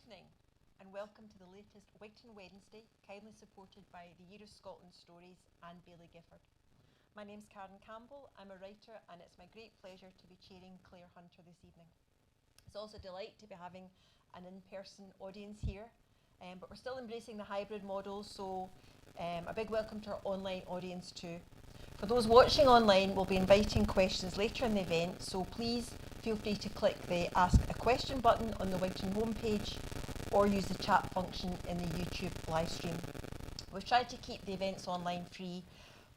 evening and welcome to the latest Wigtown Wednesday, kindly supported by the Year of Scotland Stories and Baillie Gifford. My name's Karen Campbell, I'm a writer and it's my great pleasure to be chairing Clare Hunter this evening. It's also a delight to be having an in-person audience here, but we're still embracing the hybrid model, so a big welcome to our online audience too. For those watching online, we'll be inviting questions later in the event, so please feel free to click the Ask a Question button on the Wigtown homepage or use the chat function in the YouTube live stream. We've tried to keep the events online free,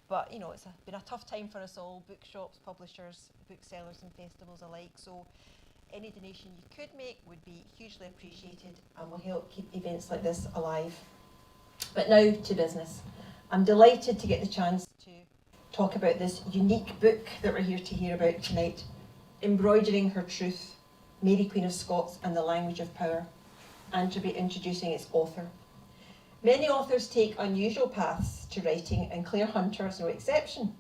but you know, it's been a tough time for us all, bookshops, publishers, booksellers and festivals alike, so any donation you could make would be hugely appreciated and will help keep events like this alive. But now to business. I'm delighted to get the chance to talk about this unique book that we're here to hear about tonight, Embroidering Her Truth, Mary Queen of Scots and the Language of Power, and to be introducing its author. Many authors take unusual paths to writing, and Clare Hunter is no exception.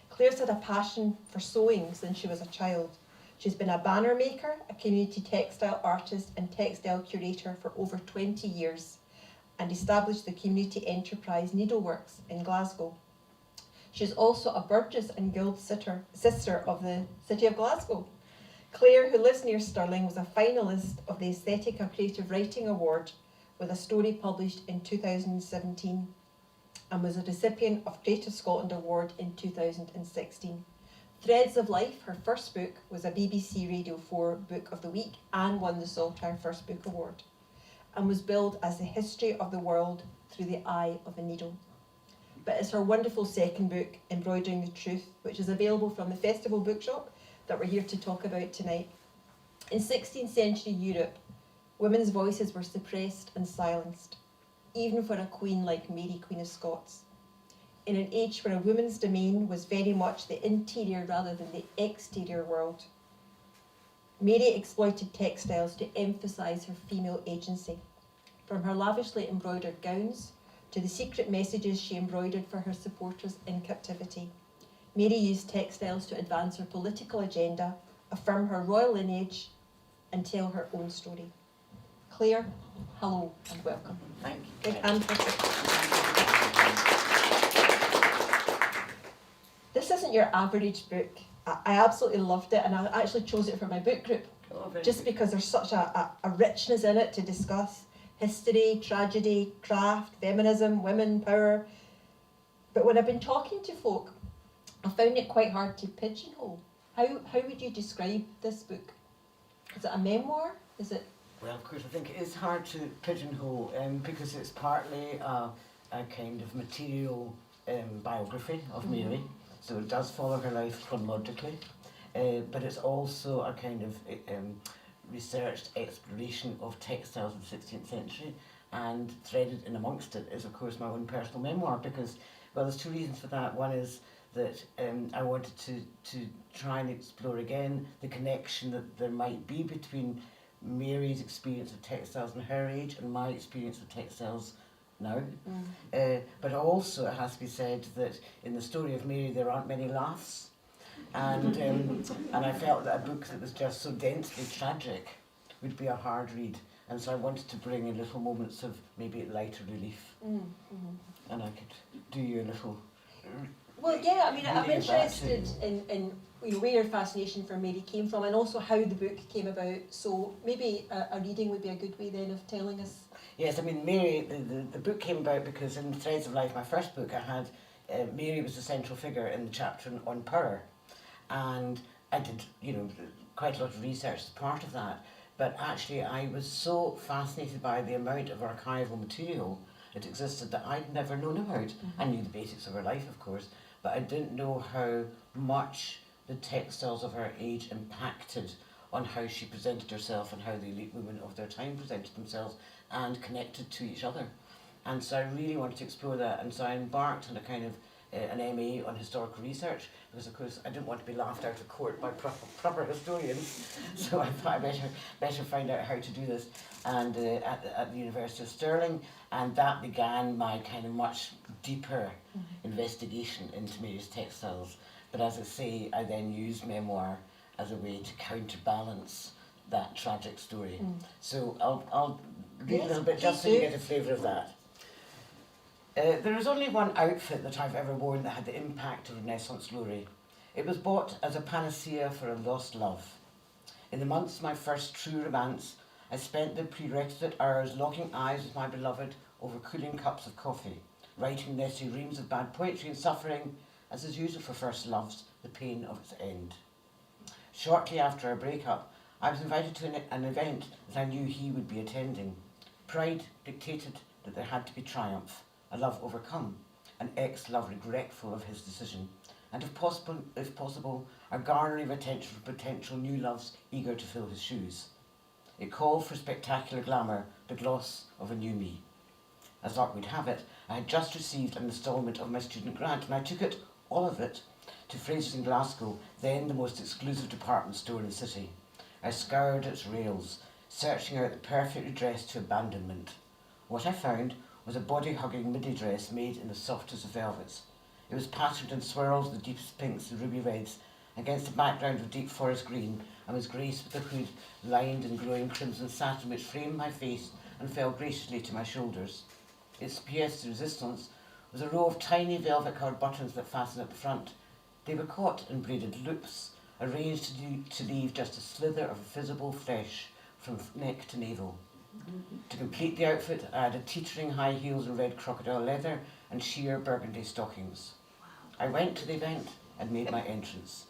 Clare's had a passion for sewing since she was a child. She's been a banner maker, a community textile artist and textile curator for over 20 years, and established the community enterprise Needleworks in Glasgow. She's also a Burgess and Guild sister of the City of Glasgow. Clare, who lives near Stirling, was a finalist of the Aesthetic and Creative Writing Award with a story published in 2017 and was a recipient of Creative Scotland Award in 2016. Threads of Life, her first book, was a BBC Radio 4 Book of the Week and won the Saltire First Book Award, and was billed as the history of the world through the eye of a needle. But it's her wonderful second book, Embroidering the Truth, which is available from the Festival Bookshop that we're here to talk about tonight. In 16th century Europe, women's voices were suppressed and silenced, even for a queen like Mary Queen of Scots. In an age where a woman's domain was very much the interior rather than the exterior world, Mary exploited textiles to emphasise her female agency, from her lavishly embroidered gowns to the secret messages she embroidered for her supporters in captivity. Mary used textiles to advance her political agenda, affirm her royal lineage, and tell her own story. Clare, hello and welcome. Thank you. Big hand for This isn't your average book. I absolutely loved it, and I actually chose it for my book group, just because there's such a richness in it to discuss. History, tragedy, craft, feminism, women, power. But when I've been talking to folk, I found it quite hard to pigeonhole. How would you describe this book? Is it a memoir? Is it? Well, of course, I think it is hard to pigeonhole because it's partly a kind of material biography of Mary, so it does follow her life chronologically, but it's also a kind of researched exploration of textiles of the 16th century, and threaded in amongst it is, of course, my own personal memoir, because, well, there's two reasons for that. One is that I wanted to try and explore again the connection that there might be between Mary's experience of textiles in her age and my experience of textiles now. But also, it has to be said that in the story of Mary there aren't many laughs. And I felt that a book that was just so densely tragic would be a hard read, and so I wanted to bring in little moments of maybe lighter relief, and I could do you a little. Well, yeah, I mean, I'm interested in where your fascination for Mary came from, and also how the book came about. So maybe a reading would be a good way then of telling us. Yes, I mean, Mary. The book came about because in Threads of Life, my first book, I had Mary was the central figure in the chapter on power. And I did, quite a lot of research as part of that. But actually, I was so fascinated by the amount of archival material that existed that I'd never known about. I knew the basics of her life, of course, but I didn't know how much the textiles of her age impacted on how she presented herself and how the elite women of their time presented themselves and connected to each other. And so I really wanted to explore that, and so I embarked on a kind of an MA on historical research, because of course I didn't want to be laughed out of court by proper historians, so I thought I better find out how to do this, and at the University of Stirling, and that began my kind of much deeper investigation into Mary's textiles. But as I say, I then used memoir as a way to counterbalance that tragic story. So I'll read a little bit just so you get a flavour of that. There is only one outfit that I've ever worn that had the impact of Renaissance glory. It was bought as a panacea for a lost love. In the months of my first true romance, I spent the prerequisite hours locking eyes with my beloved over cooling cups of coffee, writing necessary reams of bad poetry and suffering, as is usual for first loves, the pain of its end. Shortly after our breakup, I was invited to an event that I knew he would be attending. Pride dictated that there had to be triumph, a love overcome, an ex-love regretful of his decision, and if possible, a garnering of attention from potential new loves eager to fill his shoes. It called for spectacular glamour, the gloss of a new me. As luck would have it, I had just received an instalment of my student grant, and I took it, all of it, to Fraser's in Glasgow, then the most exclusive department store in the city. I scoured its rails, searching out the perfect redress to abandonment. What I found was a body-hugging midi dress made in the softest of velvets. It was patterned in swirls of the deepest pinks and ruby reds, against a background of deep forest green, and was graced with a hood lined in glowing crimson satin which framed my face and fell graciously to my shoulders. Its pièce de résistance was a row of tiny velvet-covered buttons that fastened at the front. They were caught in braided loops, arranged to leave just a slither of visible flesh from neck to navel. To complete the outfit, I added teetering high heels and red crocodile leather and sheer burgundy stockings. I went to the event and made my entrance.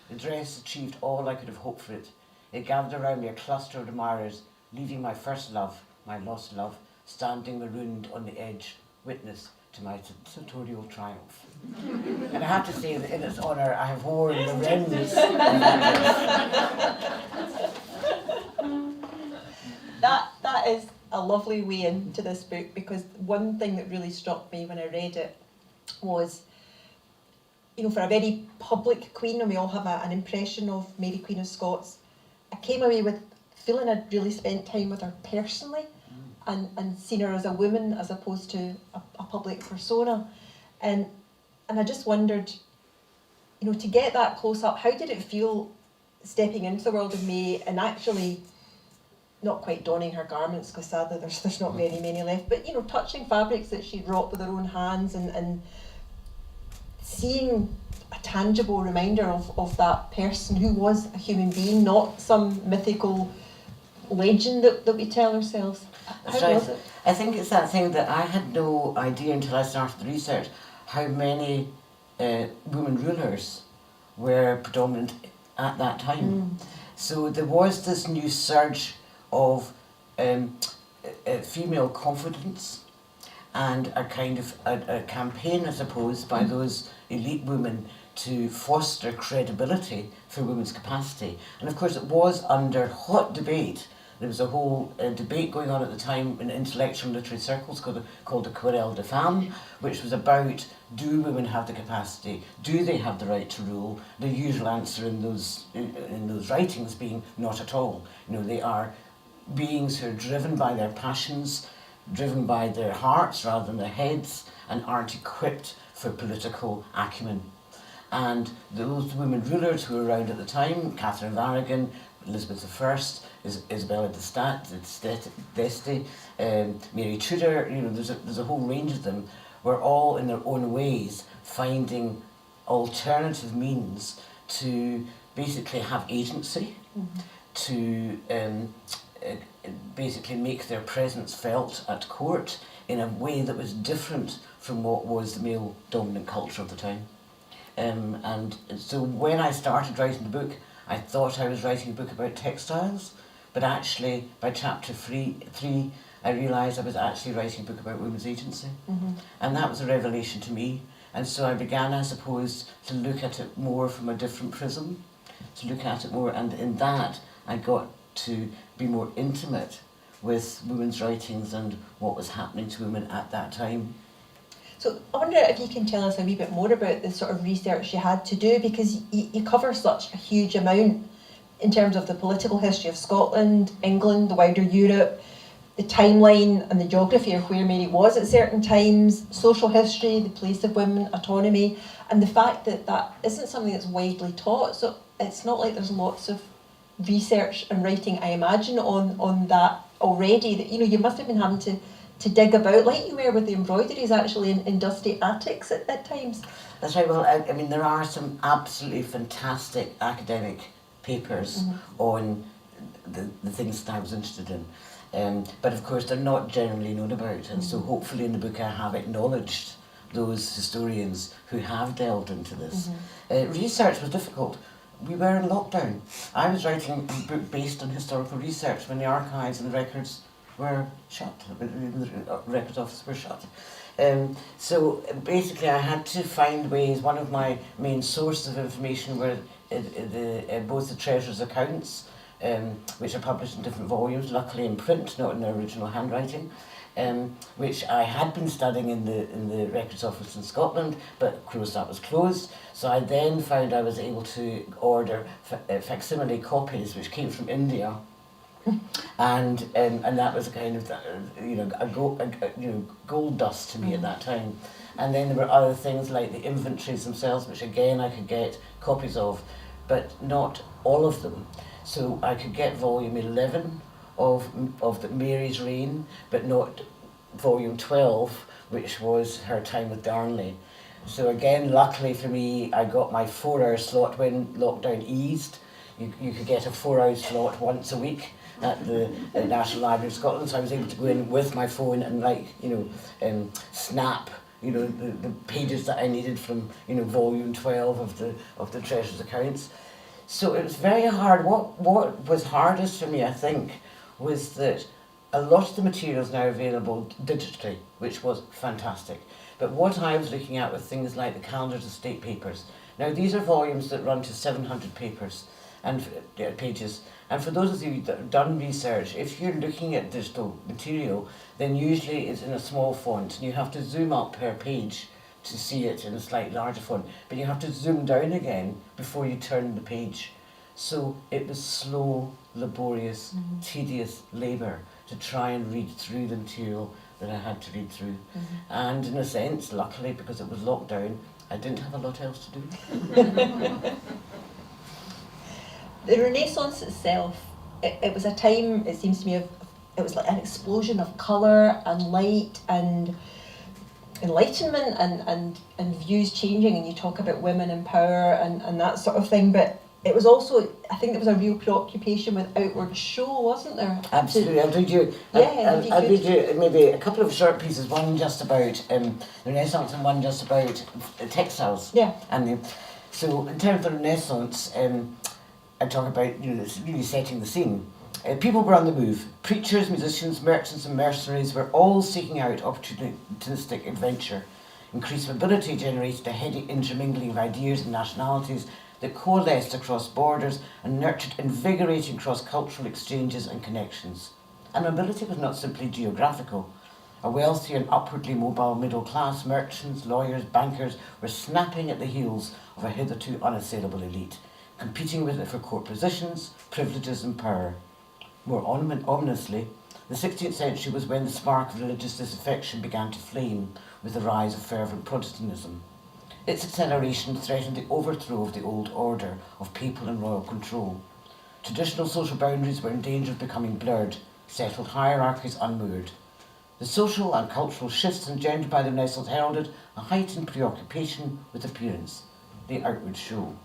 The dress achieved all I could have hoped for it. It gathered around me a cluster of admirers, leaving my first love, my lost love, standing marooned on the edge, witness to my sartorial triumph. And I have to say that in its honour, I have worn the rims. That is a lovely way into this book, because one thing that really struck me when I read it was, you know, for a very public queen, and we all have an impression of Mary Queen of Scots, I came away with feeling I'd really spent time with her personally and seen her as a woman as opposed to a public persona. And I just wondered, you know, to get that close up, how did it feel stepping into the world of May and actually not quite donning her garments, because sadly there's not very many left, but, you know, touching fabrics that she'd wrought with her own hands and seeing a tangible reminder of that person who was a human being, not some mythical legend that we tell ourselves. That's How right. was it? I think it's that thing that I had no idea until I started the research how many women rulers were predominant at that time. So there was this new surge of female confidence and a kind of a campaign, I suppose, by those elite women to foster credibility for women's capacity. And of course it was under hot debate. There was a whole debate going on at the time in intellectual and literary circles called the Querelle des Femmes, which was about, do women have the capacity? Do they have the right to rule? The usual answer in those writings being not at all. You know, they are beings who are driven by their passions, driven by their hearts rather than their heads, and aren't equipped for political acumen. And those women rulers who were around at the time, Catherine of Aragon, Elizabeth I, Isabella d'Este, Mary Tudor, you know, there's a whole range of them, were all in their own ways finding alternative means to basically have agency, to basically make their presence felt at court in a way that was different from what was the male dominant culture of the time. And so when I started writing the book, I thought I was writing a book about textiles, but actually by chapter 3 I realised I was actually writing a book about women's agency. And that was a revelation to me. And so I began, I suppose, to look at it more from a different prism, to look at it more, and in that I got to be more intimate with women's writings and what was happening to women at that time. So I wonder if you can tell us a wee bit more about the sort of research you had to do, because you cover such a huge amount in terms of the political history of Scotland, England, the wider Europe, the timeline and the geography of where Mary was at certain times, social history, the place of women, autonomy, and the fact that that isn't something that's widely taught. So it's not like there's lots of research and writing, I imagine, on already that, you know, you must have been having to dig about, like you were with the embroideries, actually, in dusty attics at times. That's right. Well, I mean, there are some absolutely fantastic academic papers on the things that I was interested in. But of course, they're not generally known about. And so hopefully in the book I have acknowledged those historians who have delved into this. Research was difficult. We were in lockdown. I was writing a book based on historical research when the archives and the records were shut, the records offices were shut. So basically I had to find ways. One of my main sources of information were both the treasurer's accounts, which are published in different volumes, luckily in print, not in their original handwriting, which I had been studying in the records office in Scotland, but of course that was closed. So I then found I was able to order facsimile copies, which came from India. And that was a kind of gold dust to me at that time. And then there were other things like the inventories themselves, which again I could get copies of, but not all of them. So I could get volume 11 of the Mary's reign, but not volume 12, which was her time with Darnley. So again, luckily for me, I got my 4-hour slot when lockdown eased. You could get a 4-hour slot once a week at the National Library of Scotland, so I was able to go in with my phone and snap the pages that I needed from volume 12 of the treasurer's accounts. So it was very hard. What was hardest for me, I think, was that a lot of the material is now available digitally, which was fantastic. But what I was looking at were things like the calendars of state papers. Now these are volumes that run to 700 papers and pages. And for those of you that have done research, if you're looking at digital material, then usually it's in a small font, and you have to zoom up per page to see it in a slightly larger font. But you have to zoom down again before you turn the page. So it was slow, laborious, tedious labour to try and read through the material that I had to read through. And in a sense, luckily, because it was lockdown, I didn't have a lot else to do. The Renaissance itself, it was a time, it seems to me, it was like an explosion of colour and light and enlightenment and views changing, and you talk about women in power and that sort of thing, but it was also, I think there was a real preoccupation with outward show, wasn't there? Absolutely. I'll read you, I'll read you maybe a couple of short pieces, one just about the Renaissance and one just about textiles. Yeah. And so in terms of the Renaissance, I talk about it's really setting the scene. People were on the move. Preachers, musicians, merchants and mercenaries were all seeking out opportunistic adventure. Increased mobility generated a heady intermingling of ideas and nationalities that coalesced across borders and nurtured invigorating cross-cultural exchanges and connections. And mobility was not simply geographical. A wealthy and upwardly mobile middle class, merchants, lawyers, bankers were snapping at the heels of a hitherto unassailable elite, competing with it for court positions, privileges and power. More ominously, the 16th century was when the spark of religious disaffection began to flame with the rise of fervent Protestantism. Its acceleration threatened the overthrow of the old order of papal and royal control. Traditional social boundaries were in danger of becoming blurred, settled hierarchies unmoored. The social and cultural shifts engendered by the Renaissance heralded a heightened preoccupation with appearance, the outward show.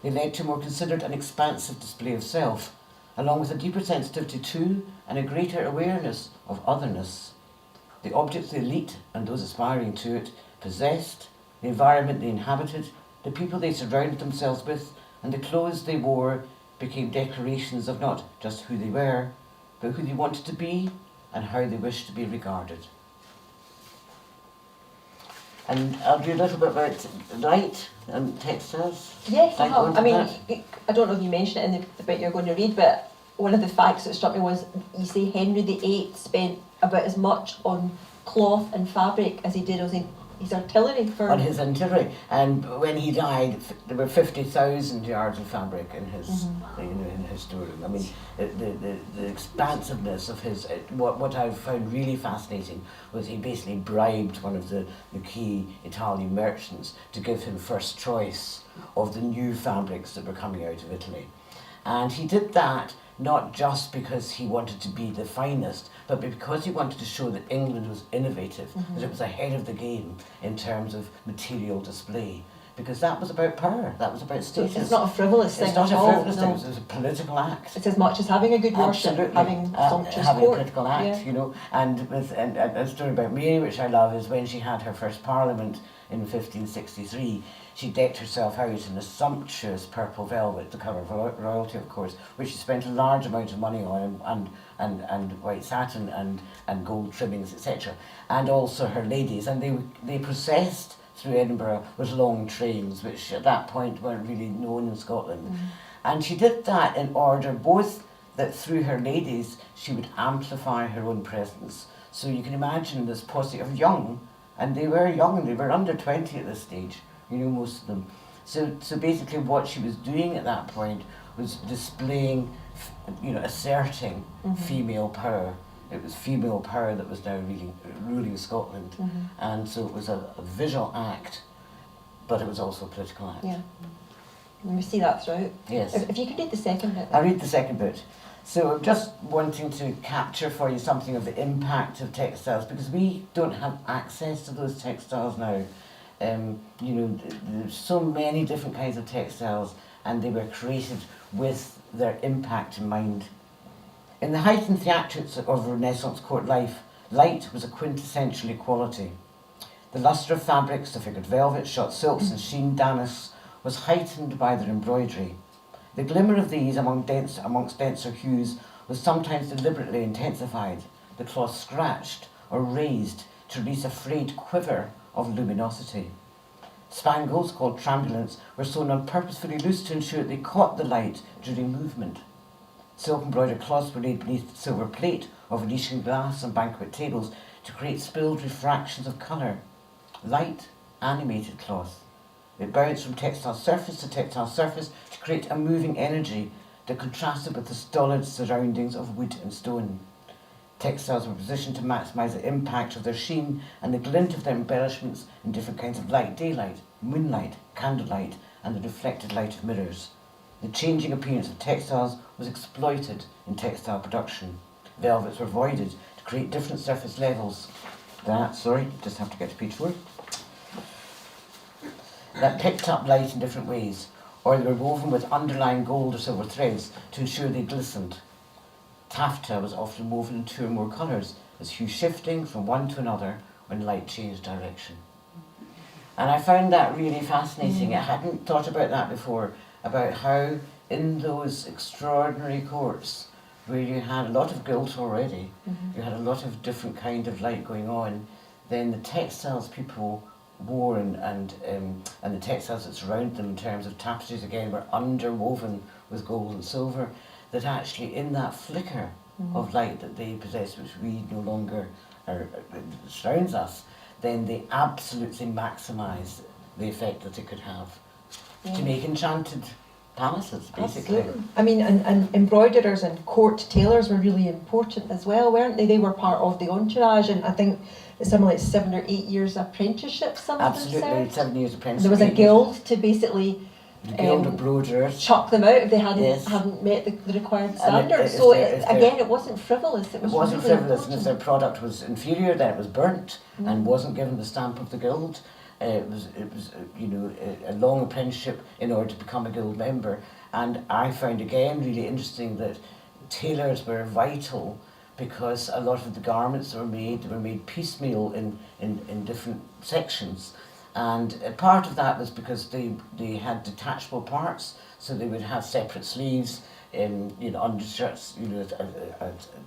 They led to a more considered and expansive display of self, along with a deeper sensitivity to and a greater awareness of otherness. The objects the elite and those aspiring to it possessed, the environment they inhabited, the people they surrounded themselves with, and the clothes they wore became declarations of not just who they were, but who they wanted to be and how they wished to be regarded. And I'll do a little bit about light and textiles. Yes, I mean, I don't know if you mentioned it in the bit you're going to read, but one of the facts that struck me was you say Henry VIII spent about as much on cloth and fabric as he did on his artillery. On his artillery. And when he died, there were 50,000 yards of fabric in his in his storeroom. I mean, the expansiveness of his, what I found really fascinating was he basically bribed one of the key Italian merchants to give him first choice of the new fabrics that were coming out of Italy. And he did that not just because he wanted to be the finest, but because he wanted to show that England was innovative, that it was ahead of the game in terms of material display. Because that was about power, that was about status. It's not a frivolous thing It's not at a all, frivolous thing, no. it was a political act. It's as much as having a good worship, Absolutely. having sumptuous having court. a political act, Yeah. you know. And a story about Mary, which I love, is when she had her first parliament in 1563, she decked herself out in a sumptuous purple velvet, the colour of royalty, of course, which she spent a large amount of money on, and white satin and gold trimmings, etc. And also her ladies, and they processed through Edinburgh with long trains, which at that point weren't really known in Scotland. And she did that in order both that through her ladies she would amplify her own presence. So you can imagine this posse of young, and they were young, they were under 20 at this stage, you know, most of them. So basically what she was doing at that point was displaying, you know, asserting female power. It was female power that was now really ruling Scotland. And so it was a visual act, but it was also a political act. Yeah. And we see that throughout. Yes. If you could read the second bit. I'll read the second bit. So I'm just wanting to capture for you something of the impact of textiles, because we don't have access to those textiles now. You know, there's so many different kinds of textiles, and they were created with their impact in mind. In the heightened theatrics of Renaissance court life, light was a quintessential quality. The lustre of fabrics, the figured velvet, shot silks and sheen damask was heightened by their embroidery. The glimmer of these amongst denser hues was sometimes deliberately intensified, the cloth scratched or raised to release a frayed quiver of luminosity. Spangles, called trambulants, were sewn on purposefully loose to ensure they caught the light during movement. Silk embroidered cloths were laid beneath silver plate or Venetian glass on banquet tables to create spilled refractions of colour. Light, animated cloth. It bounced from textile surface to create a moving energy that contrasted with the stolid surroundings of wood and stone. Textiles were positioned to maximise the impact of their sheen and the glint of their embellishments in different kinds of light: daylight, moonlight, candlelight, and the reflected light of mirrors. The changing appearance of textiles was exploited in textile production. Velvets were voided to create different surface levels. Just have to get to page 4. That picked up light in different ways, or they were woven with underlying gold or silver threads to ensure they glistened. Taffeta was often woven in 2 or more colours, as hue shifting from one to another when light changed direction. And I found that really fascinating. I hadn't thought about that before, about how in those extraordinary courts where you had a lot of gilt already, you had a lot of different kind of light going on, then the textiles people wore and the textiles that surround them in terms of tapestries again were underwoven with gold and silver, that actually in that flicker of light that they possess, which we no longer surrounds us, then they absolutely maximise the effect that it could have to make enchanted palaces, basically. Absolutely. I mean, and embroiderers and court tailors were really important as well, weren't they? They were part of the entourage, and I think it's something like 7 or 8 years apprenticeship, some of them Absolutely, served. 7 years apprenticeship. There was a guild to basically the guild of broderers. chuck them out if they hadn't Yes. hadn't met the required And standards. if So they're- again, it wasn't frivolous. It It was wasn't really frivolous, and if their important. product was inferior, then it was burnt and wasn't given the stamp of the guild. It was you know, a long apprenticeship in order to become a guild member. And I found again really interesting that tailors were vital, because a lot of the garments were made piecemeal in different sections. And part of that was because they had detachable parts, so they would have separate sleeves, you know, undershirts, you know,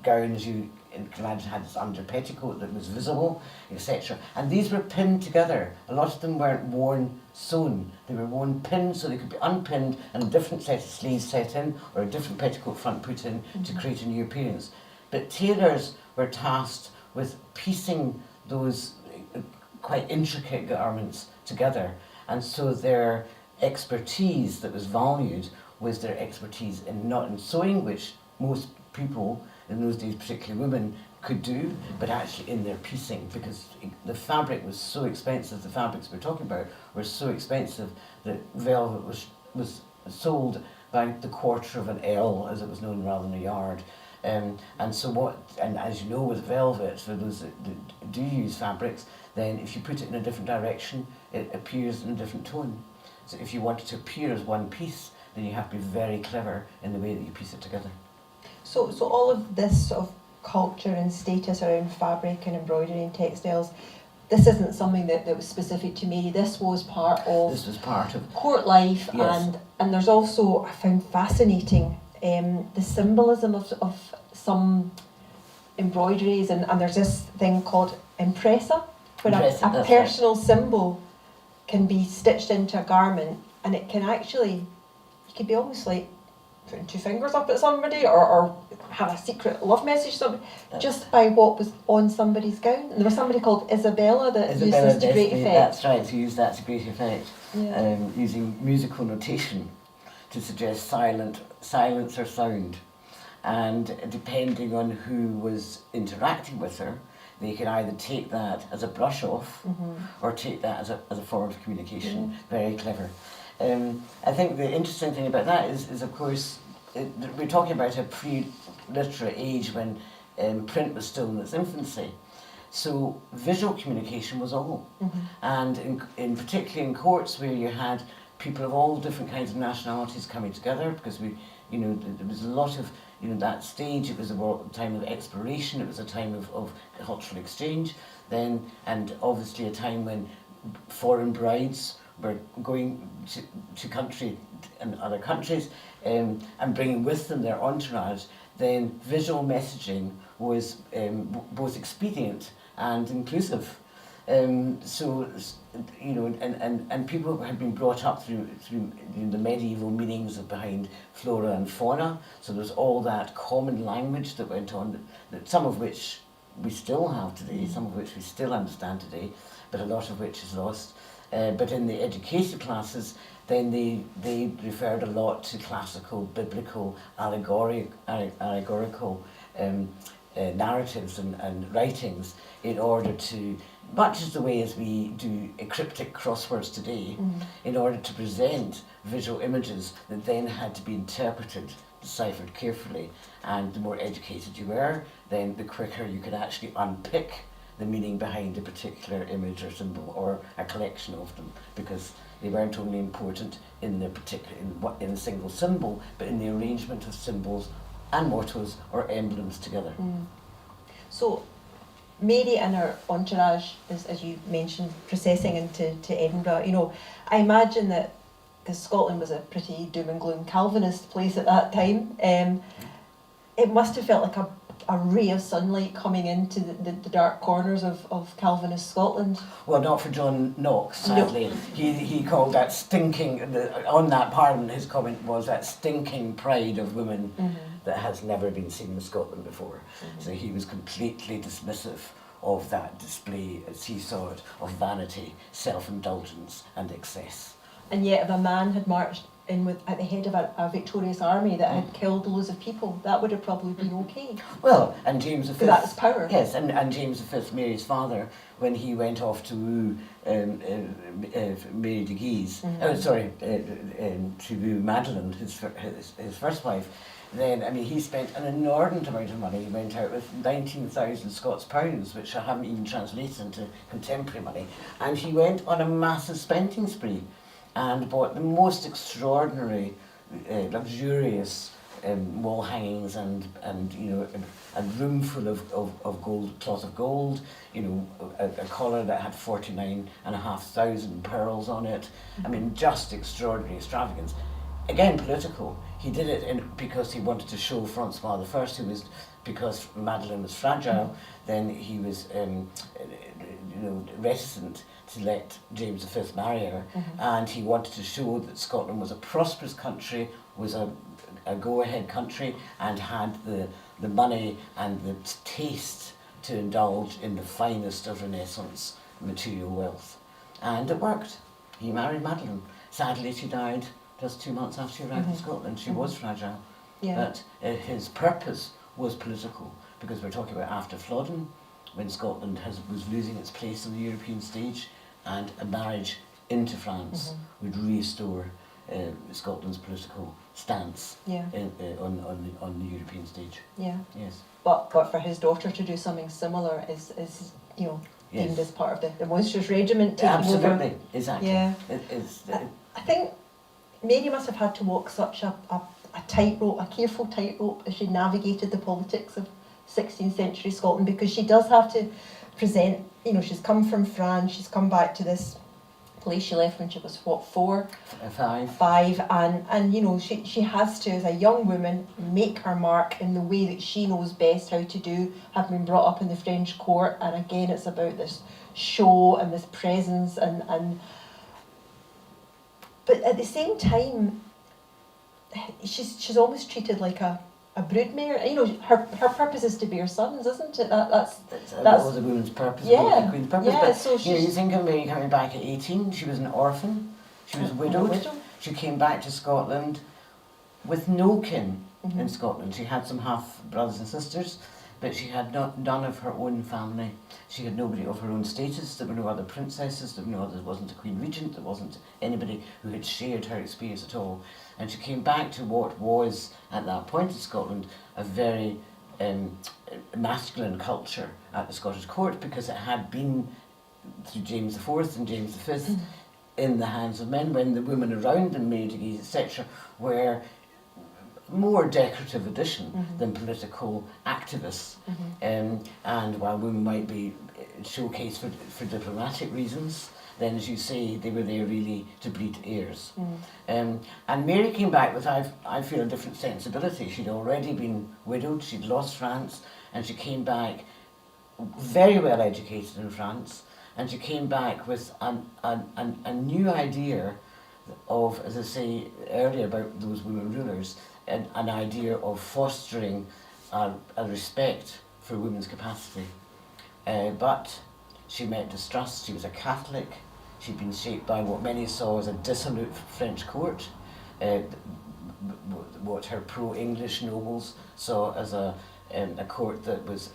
gowns, you can imagine had this under petticoat that was visible, etc. And these were pinned together. A lot of them weren't worn sewn. They were worn pinned, so they could be unpinned and a different set of sleeves set in, or a different petticoat front put in to create a new appearance. But tailors were tasked with piecing those quite intricate garments together, and so their expertise that was valued was their expertise in not in sewing, which most people in those days, particularly women, could do, but actually in their piecing, because the fabric was so expensive. The fabrics we're talking about were so expensive that velvet was sold about the quarter of an ell, as it was known, rather than a yard. And as you know, with velvet, for those that do use fabrics, then if you put it in a different direction, it appears in a different tone. So if you want it to appear as one piece, then you have to be very clever in the way that you piece it together. So all of this sort of culture and status around fabric and embroidery and textiles, this isn't something that was specific to Mary. This was part of court life. Yes. And there's also, I found fascinating, the symbolism of some embroideries, and there's this thing called impressa, where a personal symbol can be stitched into a garment, and it can actually, you could be almost like putting two fingers up at somebody, or have a secret love message just by what was on somebody's gown. And there was somebody called Isabella that used this to great effect. That's right, who used that to great effect, yeah. Using musical notation to suggest silence or sound. And depending on who was interacting with her, they could either take that as a brush off or take that as a form of communication. Very clever. I think the interesting thing about that is of course, we're talking about a pre-literate age when print was still in its infancy. So visual communication was all. And in particularly in courts where you had people of all different kinds of nationalities coming together, because there was a lot of, that stage, it was a time of exploration, it was a time of cultural exchange then, and obviously a time when foreign brides were going to country and other countries and bringing with them their entourage. Then visual messaging was both expedient and inclusive. So, and people had been brought up through the medieval meanings behind flora and fauna. So there's all that common language that went on, that some of which we still have today, some of which we still understand today, but a lot of which is lost. But in the educated classes, then they referred a lot to classical, biblical, allegorical narratives and writings in order to, much as the way as we do cryptic crosswords today, in order to present visual images that then had to be interpreted, deciphered carefully. And the more educated you were, then the quicker you could actually unpick the meaning behind a particular image or symbol or a collection of them, because they weren't only important in the in a single symbol, but in the arrangement of symbols and mottos or emblems together. So Mary and her entourage, as you mentioned, processing into Edinburgh, I imagine that, because Scotland was a pretty doom and gloom Calvinist place at that time, it must have felt like a ray of sunlight coming into the dark corners of Calvinist Scotland. Well, not for John Knox, sadly. No. He called that stinking, on that Parliament, his comment was that stinking pride of women that has never been seen in Scotland before. So he was completely dismissive of that display, as he saw it, of vanity, self-indulgence and excess. And yet if a man had marched in at the head of a victorious army that had killed loads of people, that would have probably been okay. Well, and James V... That was power. Yes, and James V, Mary's father, when he went off to woo Mary de Guise, to woo Madeline, his first wife, then, he spent an inordinate amount of money. He went out with 19,000 Scots pounds, which I haven't even translated into contemporary money, and he went on a massive spending spree and bought the most extraordinary, luxurious wall hangings and a room full of gold, cloth of gold, a collar that had 49,500 pearls on it. Just extraordinary extravagance. Again, political. He did it because he wanted to show Francois I, because Madeline was fragile, then he was reticent to let James V marry her, and he wanted to show that Scotland was a prosperous country, was a go-ahead country, and had the money and the taste to indulge in the finest of Renaissance material wealth. And it worked. He married Madeline. Sadly, she died just 2 months after she arrived in Scotland. She was fragile. Yeah. But his purpose was political, because we're talking about after Flodden, when Scotland was losing its place on the European stage, and a marriage into France would restore Scotland's political stance on the European stage. Yeah. Yes. But for his daughter to do something similar is deemed as part of the monstrous regiment taking Absolutely, over. exactly. Yeah. I I think Mary must have had to walk such a tightrope, a careful tightrope, as she navigated the politics of 16th century Scotland, because she does have to present, she's come from France, she's come back to this place she left when she was, what, 4? 5, and she has to, as a young woman, make her mark in the way that she knows best how to do, having been brought up in the French court, and again it's about this show and this presence, but at the same time, she's almost treated like a broodmare. Her purpose is to bear sons, isn't it? That's the woman's purpose. Yeah, the queen's purpose. yeah. But So you think of Mary coming back at 18. She was an orphan. She was widowed. She came back to Scotland with no kin in Scotland. She had some half brothers and sisters, but she had none of her own family. She had nobody of her own status. There were no other princesses. There wasn't a queen regent. There wasn't anybody who had shared her experience at all. And she came back to what was, at that point in Scotland, a very masculine culture at the Scottish court, because it had been, through James IV and James V, in the hands of men, when the women around them, Mary de Guise, etc., were more decorative addition than political activists. And while women might be showcased for diplomatic reasons, then, as you say, they were there really to breed heirs. And Mary came back with, I feel, a different sensibility. She'd already been widowed, she'd lost France, and she came back very well educated in France, and she came back with a new idea of, as I say earlier about those women rulers, an idea of fostering a respect for women's capacity. But she met distrust. She was a Catholic. She'd been shaped by what many saw as a dissolute French court, what her pro-English nobles saw as a court that was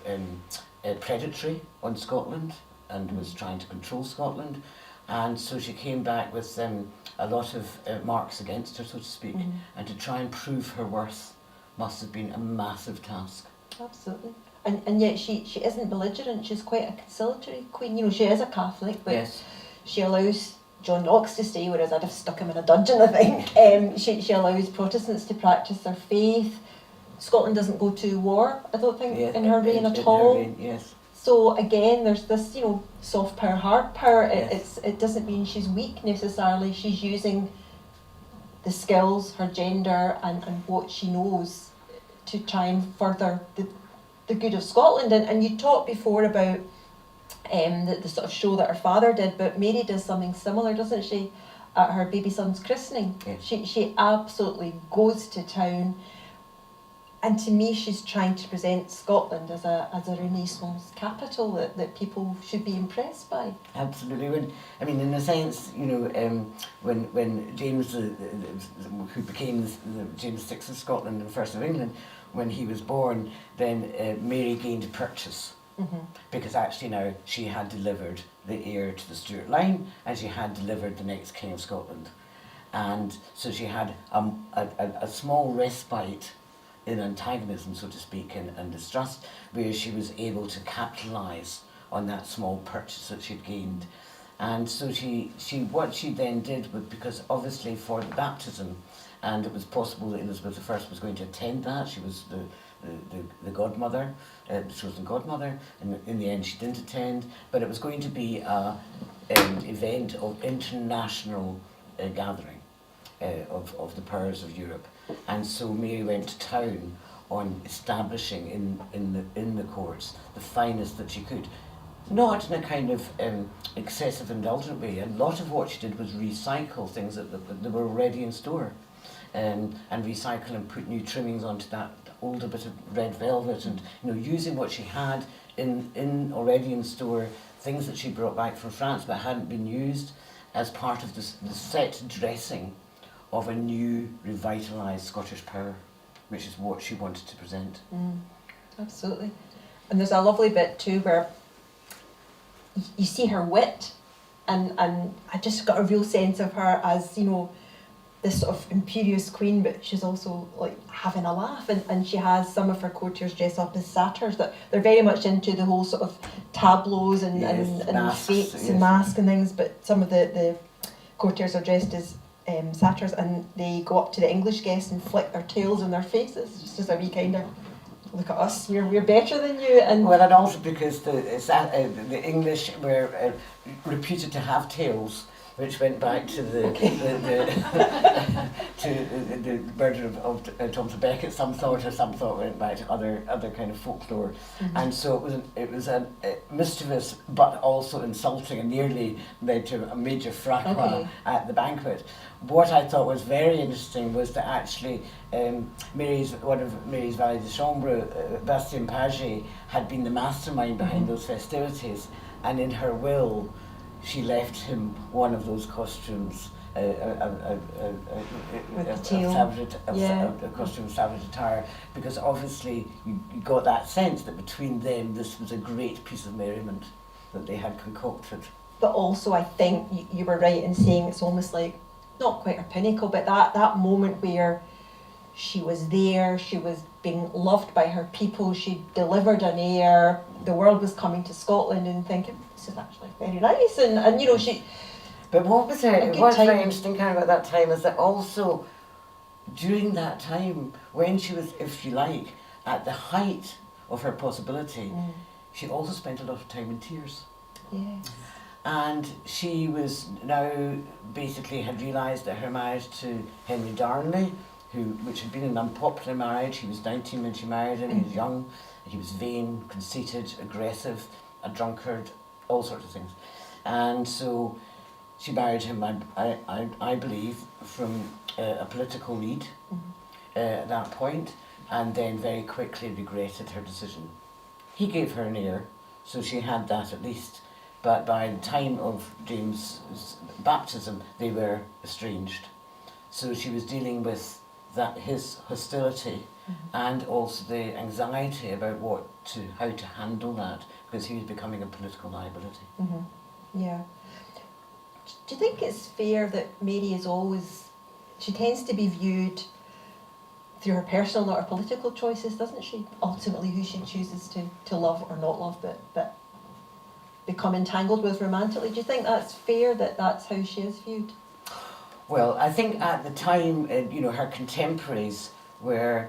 predatory on Scotland and was trying to control Scotland. And so she came back with a lot of marks against her, so to speak, and to try and prove her worth must have been a massive task. Absolutely. And yet she isn't belligerent. She's quite a conciliatory queen. She is a Catholic, but yes. She allows John Knox to stay, whereas I'd have stuck him in a dungeon, I think. She allows Protestants to practice their faith. Scotland doesn't go to war, I don't think, in her reign at all. Her reign, yes. So again, there's this, soft power, hard power. It doesn't mean she's weak necessarily. She's using the skills, her gender, and what she knows to try and further the good of Scotland. And you talked before about the sort of show that her father did, but Mary does something similar, doesn't she, at her baby son's christening? Yes. She absolutely goes to town, and to me she's trying to present Scotland as a Renaissance capital that people should be impressed by. Absolutely. In a sense, when James, who became James VI of Scotland and first of England, when he was born, then Mary gained purchase. Because actually now she had delivered the heir to the Stuart line, and she had delivered the next King of Scotland. And so she had a small respite in antagonism, so to speak, and distrust, where she was able to capitalise on that small purchase that she'd gained. And so what she then did was, because obviously for the baptism, and it was possible that Elizabeth I was going to attend that, she was the godmother, the chosen godmother, and in the end she didn't attend, but it was going to be an event of international gathering of the powers of Europe. And so Mary went to town on establishing in the courts the finest that she could. Not in a kind of excessive indulgent way. A lot of what she did was recycle things that were already in store, and recycle and put new trimmings onto that older bit of red velvet, and using what she had in already in store, things that she brought back from France but hadn't been used, as part of the set dressing of a new revitalised Scottish power, which is what she wanted to present. Absolutely. And there's a lovely bit too where you see her wit, and I just got a real sense of her as, this sort of imperious queen, but she's also like having a laugh, and she has some of her courtiers dress up as satyrs. That they're very much into the whole sort of tableaus and masks, fates and masks and things, but some of the courtiers are dressed as satyrs, and they go up to the English guests and flick their tails in their faces, just as a wee kind of, look at us, we're better than you. And well, and also because the English were reputed to have tails, which went back to the murder of Thomas Becket. Some thought went back to other kind of folklore, and so it was a mischievous but also insulting, and nearly led to a major fracas at the banquet. What I thought was very interesting was that actually one of Mary's valets de chambre, Bastien Paget, had been the mastermind behind those festivities, and in her will she left him one of those costumes, a costume of savage attire, because obviously you got that sense that between them this was a great piece of merriment that they had concocted. But also I think you were right in saying it's almost like, not quite her pinnacle, but that moment where she was there, she was being loved by her people, she delivered an air, the world was coming to Scotland and thinking, this is actually very nice, and you know, she... But what was very interesting kind of at that time is that also during that time, when she was, if you like, at the height of her possibility, she also spent a lot of time in tears. Yes. And she was now basically had realised that her marriage to Henry Darnley, which had been an unpopular marriage, he was 19 when she married him, he was young, he was vain, conceited, aggressive, a drunkard, all sorts of things. And so she married him, I believe, from a political need at that point, and then very quickly regretted her decision. He gave her an heir, so she had that at least. But by the time of James' baptism, they were estranged. So she was dealing with his hostility and also the anxiety about how to handle that, because he was becoming a political liability. Yeah. Do you think it's fair that Mary is always, she tends to be viewed through her personal, not her political choices, doesn't she? Ultimately who she chooses to love or not love, but become entangled with romantically. Do you think that's fair, that that's how she is viewed? Well, I think at the time, her contemporaries were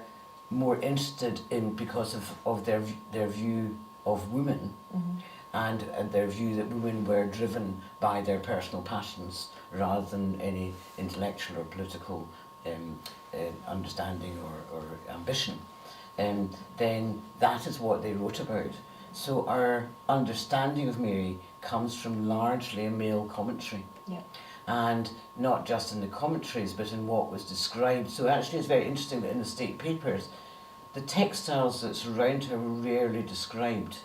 more interested in, because of their view of women, and their view that women were driven by their personal passions rather than any intellectual or political understanding or ambition. Then that is what they wrote about. So our understanding of Mary comes from largely a male commentary. Yeah. And not just in the commentaries, but in what was described. So actually it's very interesting that in the state papers, the textiles that surround her were rarely described,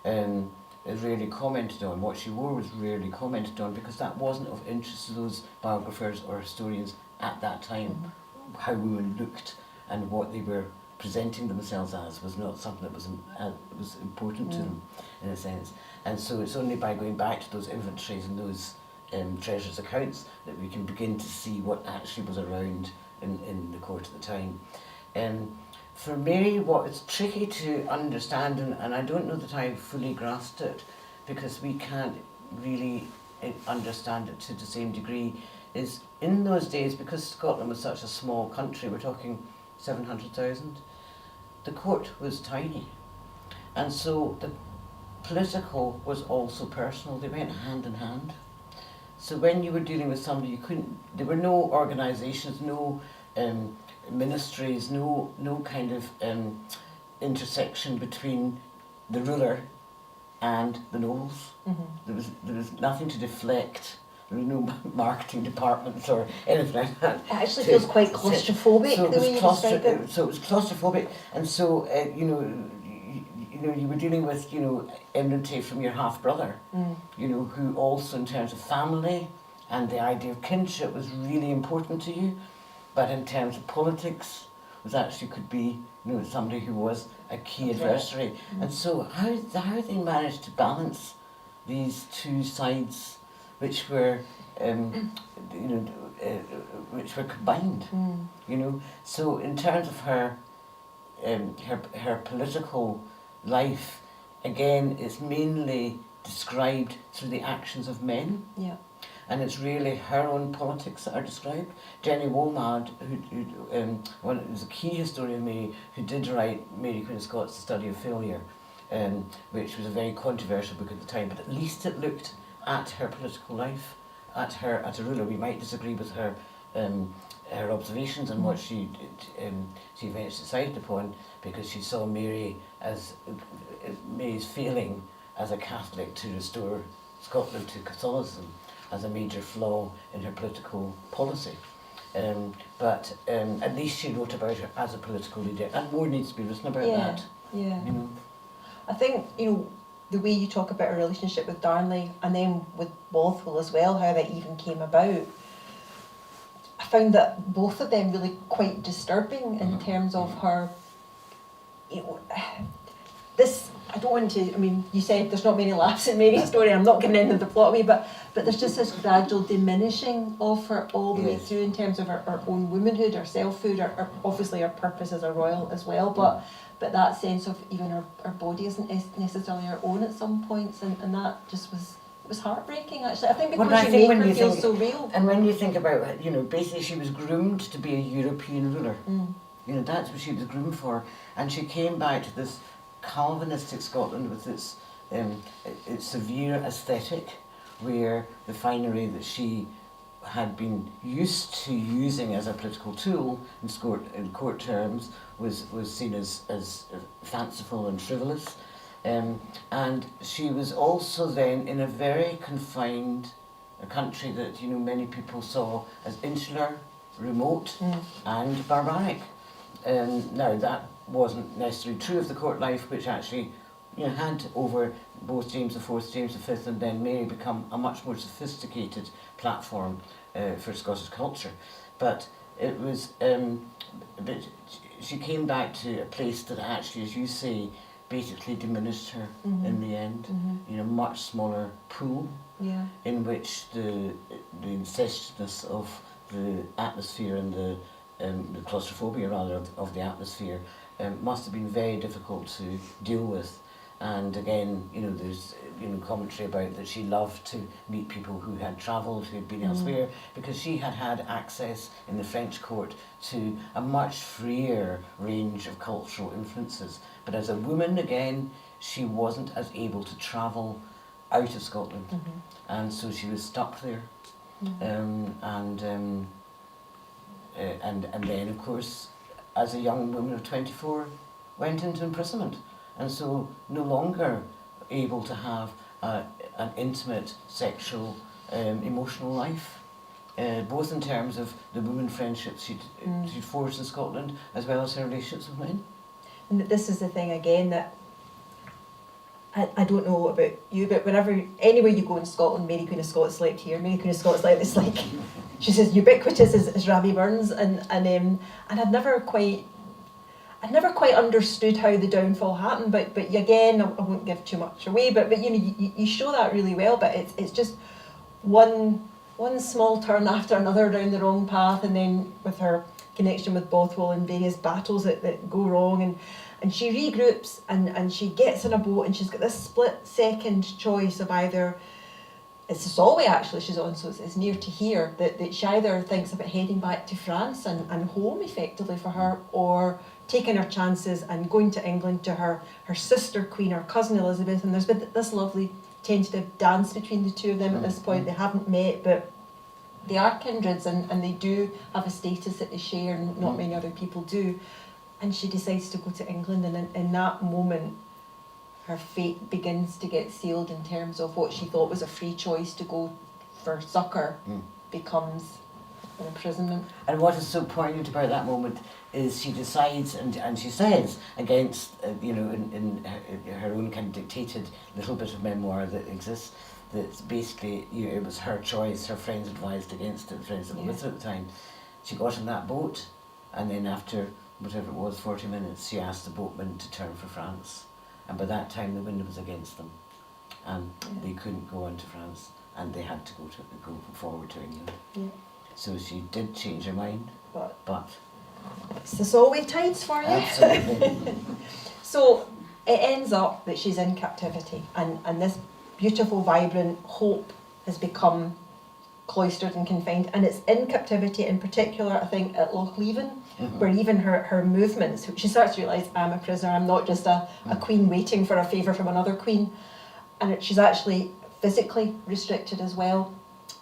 rarely commented on. What she wore was rarely commented on, because that wasn't of interest to those biographers or historians at that time. How women looked and what they were presenting themselves as was not something that was important to them, in a sense. And so it's only by going back to those inventories and those treasures accounts that we can begin to see what actually was around in the court at the time. For Mary, what is tricky to understand, and I don't know that I fully grasped it, because we can't really understand it to the same degree, is in those days, because Scotland was such a small country, we're talking 700,000, the court was tiny. And so the political was also personal. They went hand in hand. So when you were dealing with somebody, there were no organisations, no ministries, no kind of intersection between the ruler and the nobles. There was nothing to deflect. There was no marketing departments or anything like that. It actually feels quite claustrophobic. So it was claustrophobic, and so you were dealing with enmity from your half brother, who also in terms of family and the idea of kinship was really important to you, but in terms of politics was actually could be somebody who was a key adversary. And so how they managed to balance these two sides which were, which were combined. So in terms of her political life, again, it's mainly described through the actions of men. Yeah. And it's really her own politics that are described. Jenny Woolmad, who was a key historian of Mary, who did write Mary Queen of Scots, The Study of Failure, which was a very controversial book at the time, but at least it looked at her political life, at her as a ruler. We might disagree with her her observations and what she eventually decided upon, because she saw Mary as Mary's failing as a Catholic to restore Scotland to Catholicism as a major flaw in her political policy. But at least she wrote about her as a political leader, and more needs to be written about that. Yeah. I think, the way you talk about her relationship with Darnley and then with Bothwell as well, how that even came about, I found that both of them really quite disturbing in terms of her, this, I don't want to, you said there's not many laughs in Mary's story, I'm not getting into the plot away, but there's just this gradual diminishing of her all the way through in terms of her own womanhood, her selfhood, her obviously her purpose as a royal as well, but that sense of even her body isn't necessarily her own at some points, and that just was heartbreaking, actually. I think because you make her feel so real. And when you think about it, basically she was groomed to be a European ruler. That's what she was groomed for. And she came back to this Calvinistic Scotland with its severe aesthetic, where the finery that she had been used to using as a political tool in court terms was seen as fanciful and frivolous. And she was also then in a very confined country that many people saw as insular, remote and barbaric. Now that wasn't necessarily true of the court life, which actually had over both James IV, James V and then Mary become a much more sophisticated platform for Scottish culture. But it was, she came back to a place that actually, as you say, basically diminished her in the end. Much smaller pool in which the incestuousness of the atmosphere and the claustrophobia rather of the atmosphere must have been very difficult to deal with. And again, there's commentary about that she loved to meet people who had travelled, who had been elsewhere, because she had had access in the French court to a much freer range of cultural influences. But as a woman, again, she wasn't as able to travel out of Scotland, and so she was stuck there. And then, of course, as a young woman of 24, went into imprisonment, and so no longer able to have an intimate sexual, emotional life, both in terms of the women friendships she'd forged in Scotland, as well as her relationships with men. And this is the thing again that I don't know about you, but anywhere you go in Scotland, Mary Queen of Scots slept here, Mary Queen of Scots slept this, like, she's as ubiquitous as Rabbie Burns, and I'd never quite understood how the downfall happened, but again, I won't give too much away, but you show that really well, but it's just one small turn after another down the wrong path, and then with her connection with Bothwell and various battles that go wrong, and she regroups and she gets in a boat, and she's got this split second choice of either, it's the Solway actually she's on, so it's near to here, that she either thinks about heading back to France and home effectively for her, or taking her chances and going to England to her sister queen, her cousin Elizabeth, and there's been this lovely tentative dance between the two of them at this point. They haven't met, but they are kindreds, and they do have a status that they share, and not many other people do. And she decides to go to England, and in that moment her fate begins to get sealed in terms of what she thought was a free choice to go for succour becomes an imprisonment. And what is so poignant about that moment is she decides, and she says, against, in her own kind of dictated little bit of memoir that exists, that basically it was her choice, her friends advised against it, friends that were with her at the time. She got on that boat, and then after, whatever it was, 40 minutes, she asked the boatman to turn for France. And by that time the wind was against them. and they couldn't go on to France, and they had to go forward to England. Yeah. So she did change her mind, but Is this always tides for you? absolutely. So it ends up that she's in captivity, and this beautiful, vibrant hope has become cloistered and confined, and it's in captivity in particular, I think, at Lochleven, where even her movements, she starts to realise, I'm a prisoner, I'm not just a queen waiting for a favour from another queen, and she's actually physically restricted as well,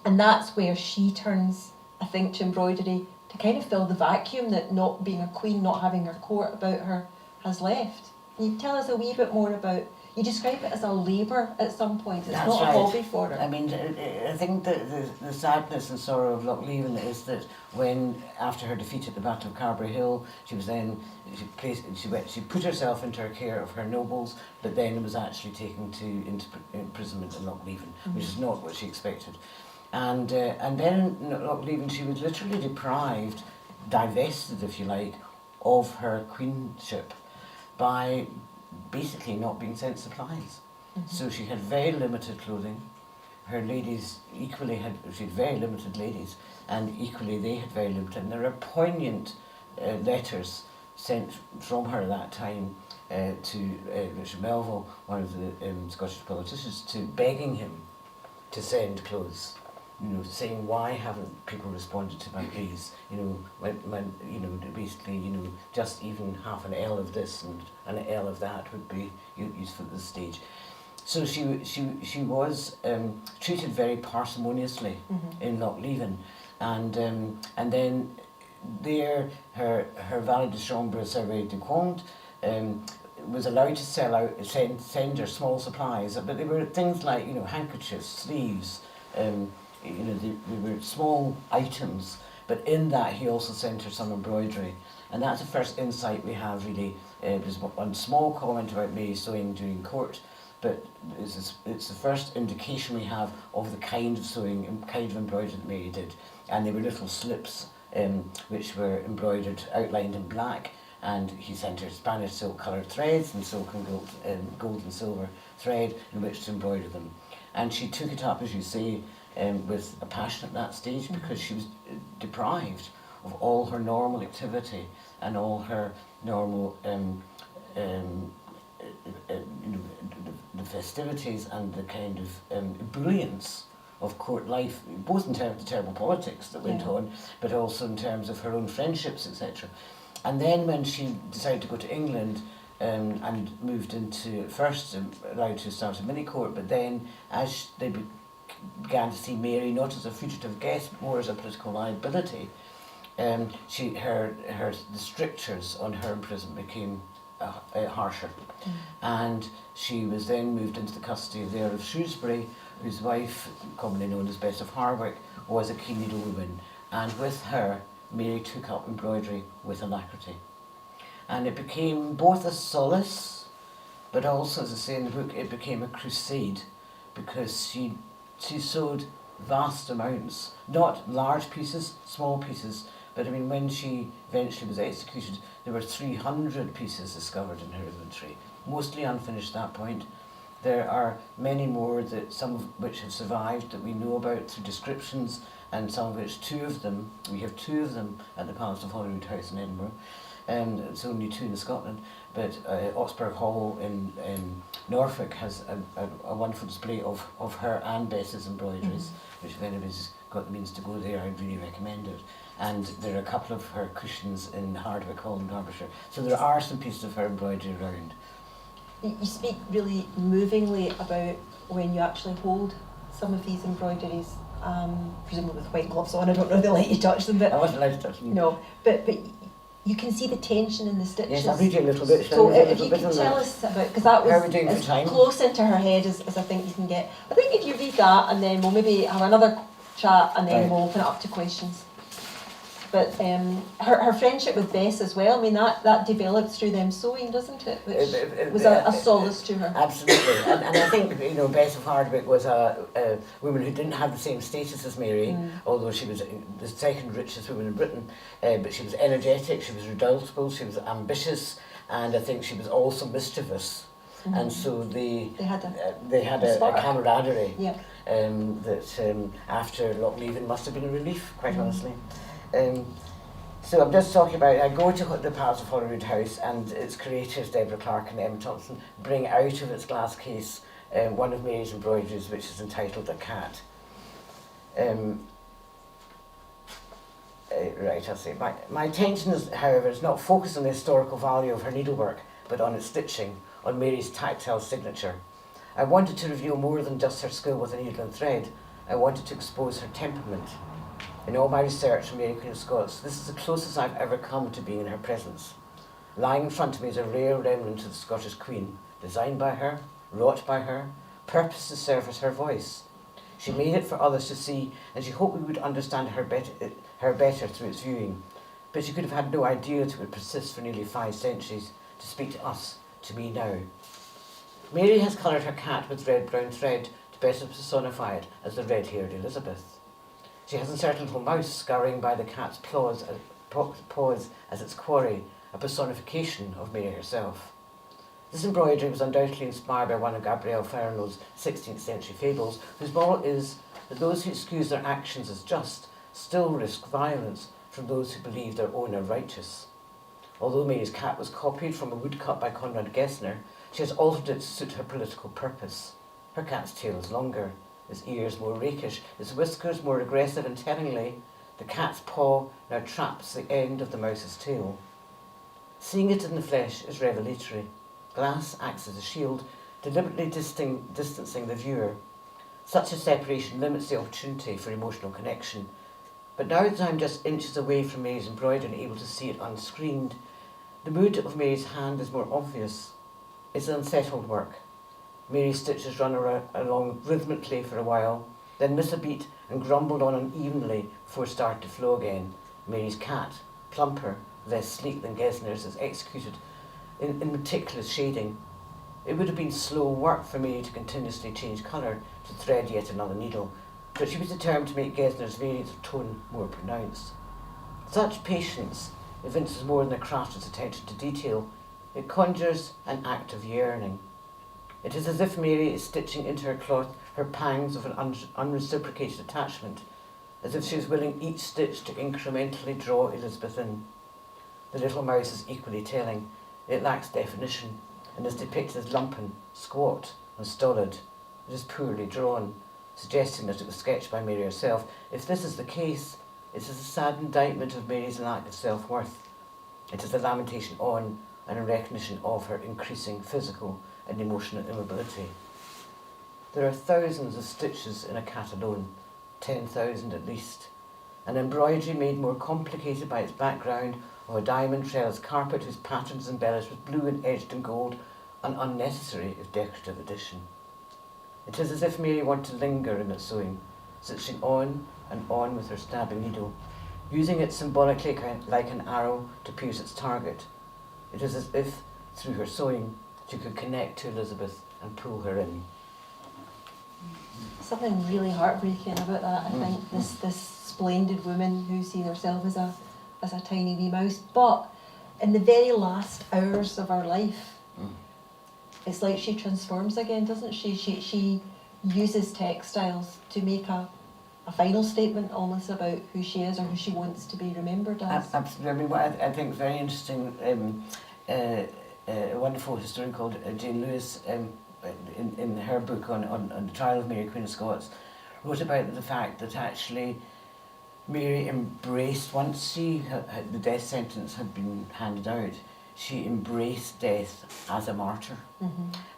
and that's where she turns, I think, to embroidery to kind of fill the vacuum that not being a queen, not having her court about her, has left. Can you tell us a wee bit more about, you describe it as a labour at some point, it's That's not right. a hobby for her. I mean, I think that the sadness and sorrow of Lochleven is that when, after her defeat at the Battle of Carberry Hill, she put herself into her care of her nobles, but then was actually taken into imprisonment in Lochleven, which is not what she expected. And then in Lochleven she was literally deprived, divested, if you like, of her queenship by basically not being sent supplies. So she had very limited clothing. Her ladies equally she had very limited ladies, and equally they had very limited. And there are poignant letters sent from her at that time to Richard Melville, one of the Scottish politicians, to begging him to send clothes. You know, saying, why haven't people responded to my pleas? You know, when you know, basically, you know, just even half an L of this and an L of that would be useful at this stage. So she was treated very parsimoniously in Lochleven, and then there her valet de chambre Surveillant du Comte was allowed to send her small supplies, but they were things like, you know, handkerchiefs, sleeves. You know, they were small items, but in that he also sent her some embroidery, and that's the first insight we have really. There's one small comment about Mary sewing during court, but it's the first indication we have of the kind of sewing and kind of embroidery that Mary did, and they were little slips which were embroidered, outlined in black, and he sent her Spanish silk coloured threads and silk and gold and silver thread in which to embroider them, and she took it up, as you say, with a passion at that stage, because she was deprived of all her normal activity and all her normal you know, the festivities and the kind of ebullience of court life, both in terms of the terrible politics that went on, but also in terms of her own friendships, etc. And then when she decided to go to England and moved into, first allowed to start a mini court, but then as they began to see Mary not as a fugitive guest, but more as a political liability, the strictures on her imprisonment became harsher, and she was then moved into the custody of the Earl of Shrewsbury, whose wife, commonly known as Bess of Harwick, was a keen needlewoman, and with her Mary took up embroidery with alacrity, and it became both a solace, but also, as I say in the book, it became a crusade, because she sewed vast amounts, not large pieces, small pieces, but I mean, when she eventually was executed, there were 300 pieces discovered in her inventory, mostly unfinished at that point. There are many more, that some of which have survived that we know about through descriptions, and some of which, we have two of them at the Palace of Holyrood House in Edinburgh, and it's only two in Scotland, but Oxburgh Hall in Norfolk has a wonderful display of her and Bess's embroideries, which if anybody's got the means to go there, I'd really recommend it. And there are a couple of her cushions in Hardwick Hall in Derbyshire. So there are some pieces of her embroidery around. You speak really movingly about when you actually hold some of these embroideries, presumably with white gloves on. I don't know if they let you touch them, but I wasn't allowed to touch them. No, but you can see the tension in the stitches. Yes, I'll read you a little bit. So if you could tell us about, because that was as close into her head as I think you can get. I think if you read that, and then we'll maybe have another chat, and then we'll open it up to questions. But her friendship with Bess as well, I mean, that developed through them sewing, doesn't it? Which was a solace to her. Absolutely. and I think, you know, Bess of Hardwick was a woman who didn't have the same status as Mary, although she was the second richest woman in Britain. But she was energetic, she was redoubtable, she was ambitious, and I think she was also mischievous. and so They had they had a spark. camaraderie Yeah. that after leaving must have been a relief, quite honestly. So I'm just talking about, I go to the Palace of Holyrood House, and its creators, Deborah Clark and Emma Thompson, bring out of its glass case one of Mary's embroideries, which is entitled A Cat. Right, I'll say. My attention, however, is not focused on the historical value of her needlework, but on its stitching, on Mary's tactile signature. I wanted to reveal more than just her skill with a needle and thread. I wanted to expose her temperament. In all my research on Mary Queen of Scots, this is the closest I've ever come to being in her presence. Lying in front of me is a rare remnant of the Scottish Queen, designed by her, wrought by her, purposed to serve as her voice. She made it for others to see, and she hoped we would understand her better through its viewing. But she could have had no idea that it would persist for nearly 5 centuries, to speak to us, to me now. Mary has coloured her cat with red-brown thread to better personify it as the red-haired Elizabeth. She has encircled a mouse scurrying by the cat's paws as its quarry, a personification of Mary herself. This embroidery was undoubtedly inspired by one of Gabrielle Farnow's 16th-century fables, whose moral is that those who excuse their actions as just still risk violence from those who believe their own are righteous. Although Mary's cat was copied from a woodcut by Conrad Gessner, she has altered it to suit her political purpose. Her cat's tail is longer, its ears more rakish, its whiskers more aggressive, and tellingly, the cat's paw now traps the end of the mouse's tail. Seeing it in the flesh is revelatory. Glass acts as a shield, deliberately distancing the viewer. Such a separation limits the opportunity for emotional connection. But now that I'm just inches away from Mary's embroidery and able to see it unscreened, the mood of Mary's hand is more obvious. It's unsettled work. Mary's stitches run along rhythmically for a while, then miss a beat and grumbled on unevenly before starting to flow again. Mary's cat, plumper, less sleek than Gessner's, is executed in meticulous shading. It would have been slow work for Mary to continuously change colour, to thread yet another needle, but she was determined to make Gessner's variants of tone more pronounced. Such patience evinces more than a crafter's attention to detail. It conjures an act of yearning. It is as if Mary is stitching into her cloth her pangs of an unreciprocated attachment, as if she is willing each stitch to incrementally draw Elizabeth in. The little mouse is equally telling. It lacks definition, and is depicted as lumpen, squat, and stolid. It is poorly drawn, suggesting that it was sketched by Mary herself. If this is the case, it is a sad indictment of Mary's lack of self-worth. It is a lamentation on and a recognition of her increasing physical and emotional immobility. There are thousands of stitches in a cat alone, 10,000 at least. An embroidery made more complicated by its background of a diamond trellis carpet whose pattern is embellished with blue and edged in gold, an unnecessary if decorative addition. It is as if Mary wanted to linger in its sewing, stitching on and on with her stabbing needle, using it symbolically like an arrow to pierce its target. It is as if, through her sewing, she could connect to Elizabeth and pull her in. Something really heartbreaking about that, I think, this splendid woman who sees herself as a tiny wee mouse, but in the very last hours of her life, it's like she transforms again, doesn't she? She uses textiles to make a final statement almost about who she is or who she wants to be remembered as. Absolutely. I mean, what I think is very interesting, a wonderful historian called Jane Lewis, in her book on the trial of Mary Queen of Scots, wrote about the fact that actually Mary embraced, once the death sentence had been handed out, she embraced death as a martyr.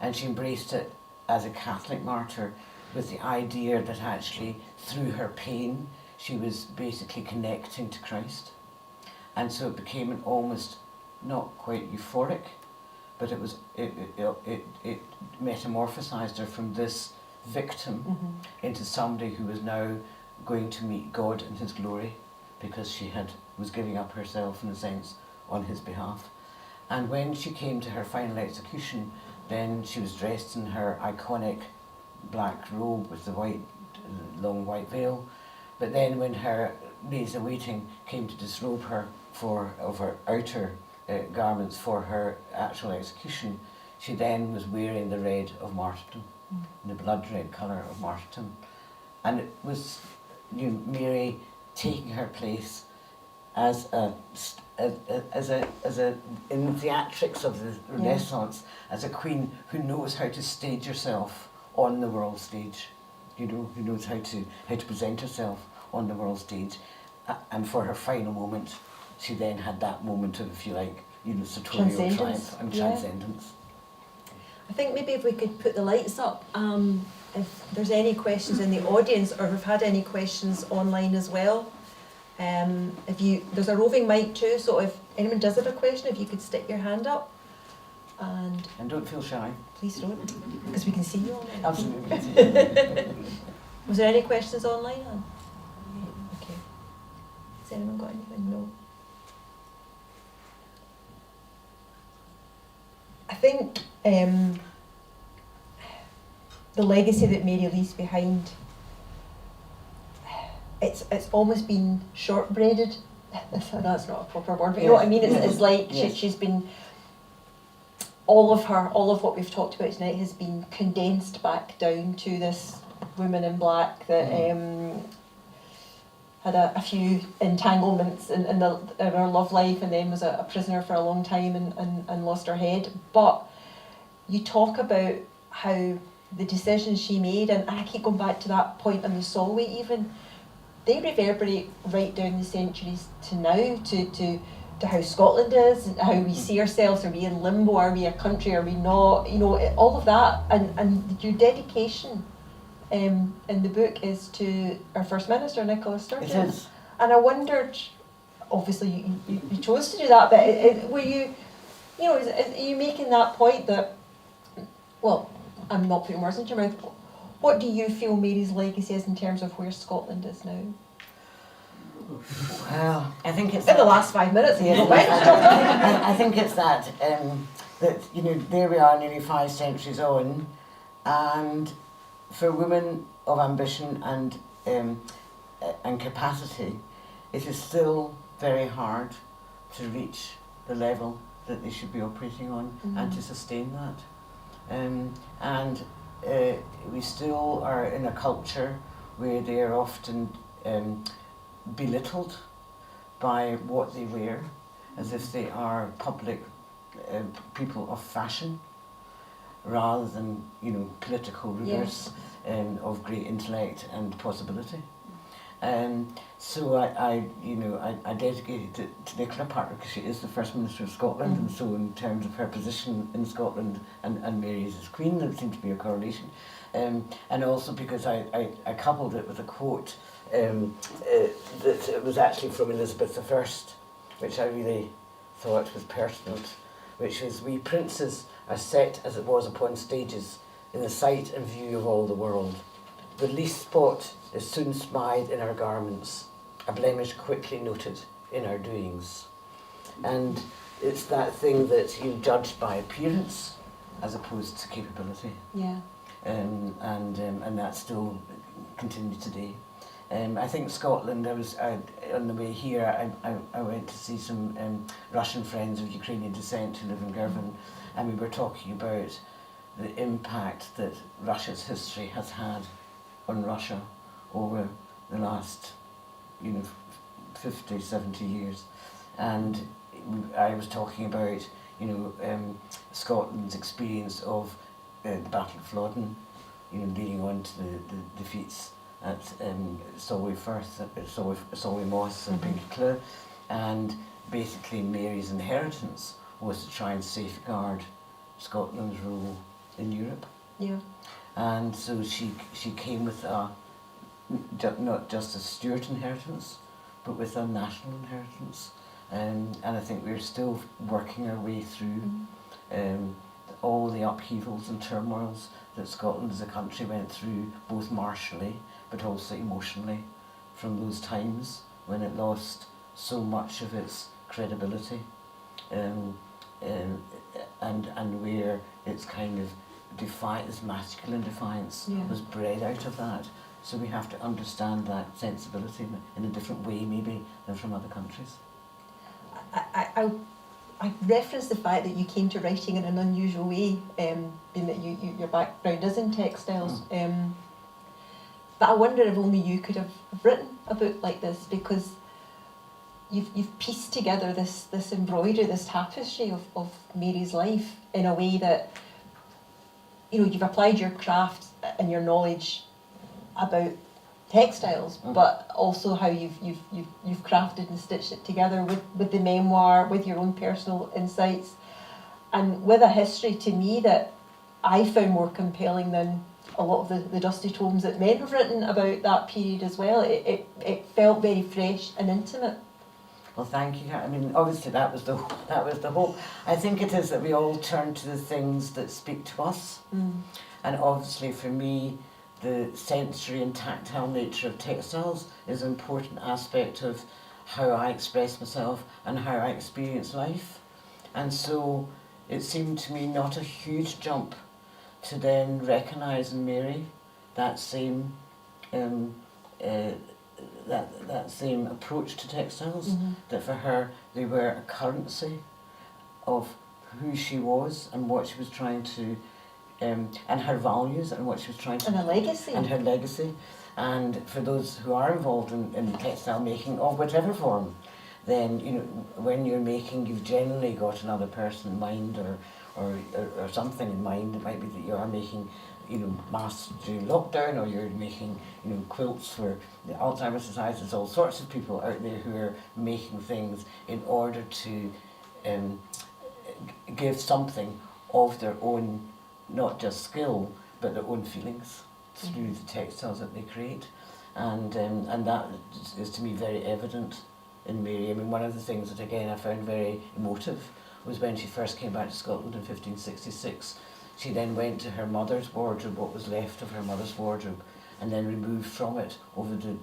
And she embraced it as a Catholic martyr, with the idea that actually through her pain she was basically connecting to Christ. And so it became an almost not quite euphoric, but it metamorphosized her from this victim into somebody who was now going to meet God in his glory, because she was giving up herself, in a sense, on his behalf. And when she came to her final execution, then she was dressed in her iconic black robe with the long white veil. But then when her days of waiting came to disrobe her of her outer garments for her actual execution, she then was wearing the red of martyrdom, the blood red colour of martyrdom. And it was Mary taking her place as a in the theatrics of the Renaissance, as a queen who knows how to stage herself on the world stage, who knows how to present herself on the world stage. And for her final moment, she then had that moment of, if you like, sartorial triumph and transcendence. I think maybe if we could put the lights up, if there's any questions in the audience, or if we've had any questions online as well. There's a roving mic too, so if anyone does have a question, if you could stick your hand up. And don't feel shy. Please don't, because we can see you online. Absolutely. Was there any questions online? Okay. Has anyone got anything? No. I think the legacy that Mary leaves behind, it's almost been shortbreaded. That's not a proper word, but you know what I mean? It's like she's been, all of what we've talked about tonight has been condensed back down to this woman in black that had a few entanglements in her love life, and then was a prisoner for a long time and lost her head. But you talk about how the decisions she made, and I keep going back to that point on the Solway even, they reverberate right down the centuries to now, to how Scotland is, and how we see ourselves. Are we in limbo? Are we a country? Are we not? All of that, and your dedication in the book is to our First Minister, Nicola Sturgeon. It is. And I wondered, obviously you chose to do that, but were you, are you making that point that, well, I'm not putting words into your mouth, what do you feel Mary's legacy is in terms of where Scotland is now? Well, I think it's in the last 5 minutes. I think it's that there we are, nearly 5 centuries on, and for women of ambition and capacity, it is still very hard to reach the level that they should be operating on and to sustain that. We still are in a culture where they are often belittled by what they wear, as if they are public people of fashion, rather than political rulers of great intellect and possibility. So I dedicated it to Nicola, partly because she is the First Minister of Scotland, and so in terms of her position in Scotland and Mary as Queen, there seemed to be a correlation. And also because I coupled it with a quote that it was actually from Elizabeth I, which I really thought was pertinent, which was, "We princes are set as it was upon stages, in the sight and view of all the world. The least spot is soon spied in our garments, a blemish quickly noted in our doings." And it's that thing that you judge by appearance as opposed to capability. Yeah. And that still continues today. I think Scotland, on the way here, I went to see some Russian friends of Ukrainian descent who live in Girvan, and we were talking about the impact that Russia's history has had on Russia over the last 50, 70 years. And I was talking about Scotland's experience of the Battle of Flodden, leading on to the defeats at Solway Firth, Solway Moss and Pinkie and basically Mary's inheritance was to try and safeguard Scotland's role in Europe. Yeah. And so she came with not just a Stuart inheritance, but with a national inheritance. And I think we're still working our way through all the upheavals and turmoils that Scotland as a country went through, both martially but also emotionally, from those times when it lost so much of its credibility, and where its kind of its masculine defiance was bred out of that. So we have to understand that sensibility in a different way maybe than from other countries. I referenced the fact that you came to writing in an unusual way, being that your background is in textiles. But I wonder if only you could have written a book like this, because you've pieced together this embroidery, this tapestry of Mary's life in a way that, you know, you've applied your craft and your knowledge about textiles, but also how you've crafted and stitched it together with the memoir, with your own personal insights, and with a history to me that I found more compelling than a lot of the dusty tomes that men have written about that period as well. It felt very fresh and intimate. Well, thank you. I mean, obviously that was the hope. I think it is that we all turn to the things that speak to us, and obviously for me, the sensory and tactile nature of textiles is an important aspect of how I express myself and how I experience life. And so it seemed to me not a huge jump to then recognise in Mary that same that same approach to textiles, that for her they were a currency of who she was and what she was trying to and her values and what she was trying to... And her legacy. And her legacy. And for those who are involved in textile making of whatever form, then, you know, when you're making, you've generally got another person in mind or something in mind. It might be that you are making, you know, masks during lockdown, or you're making, you know, quilts for the Alzheimer's Society. There's all sorts of people out there who are making things in order to give something of their own, not just skill, but their own feelings through the textiles that they create. And that is to me very evident in Mary. I mean, one of the things that again I found very emotive was when she first came back to Scotland in 1566. She then went to her mother's wardrobe, what was left of her mother's wardrobe, and then removed from it over the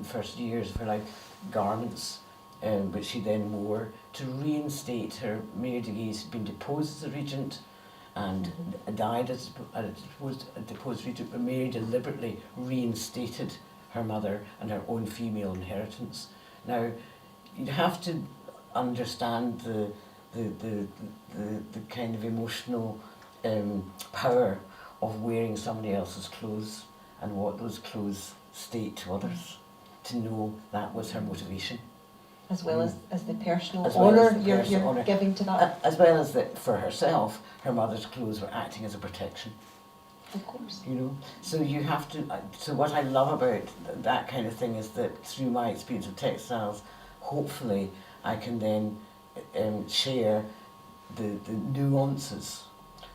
first years of her life garments which she then wore to reinstate her. Mary de Guise had been deposed as a regent and died as a deposed regent, but Mary deliberately reinstated her mother and her own female inheritance. Now, you'd have to understand the kind of emotional power of wearing somebody else's clothes and what those clothes state to others, to know that was her motivation. As well as the personal honour you're giving to that. As well as that for herself, her mother's clothes were acting as a protection. Of course. You know, so you have to, so what I love about that kind of thing is that through my experience of textiles, hopefully I can then share the nuances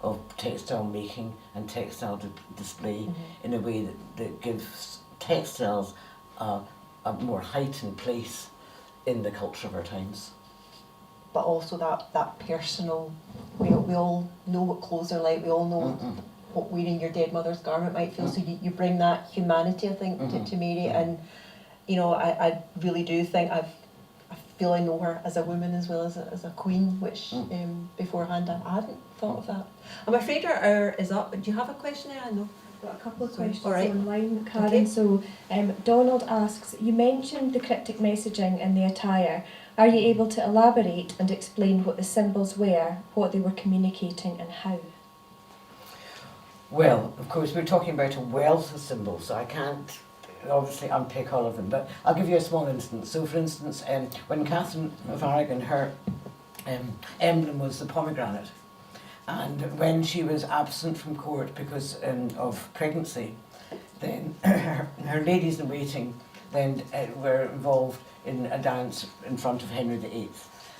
of textile making and textile display in a way that gives textiles a more heightened place in the culture of our times. But also that personal, we all know what clothes are like, we all know what wearing your dead mother's garment might feel, so you bring that humanity, I think, to Mary, and you know, I really do think I feel I know her as a woman as well as a queen, which beforehand I hadn't thought of that. I'm afraid our hour is up, but do you have a question there? I know. Got a couple of questions right. online, Karen. Okay. So Donald asks, you mentioned the cryptic messaging in the attire. Are you able to elaborate and explain what the symbols were, what they were communicating and how? Well, of course, we're talking about a wealth of symbols, so I can't obviously unpick all of them, but I'll give you a small instance. So, for instance, when Catherine of Aragon, her emblem was the pomegranate, and when she was absent from court because of pregnancy, then her ladies-in-waiting then were involved in a dance in front of Henry VIII,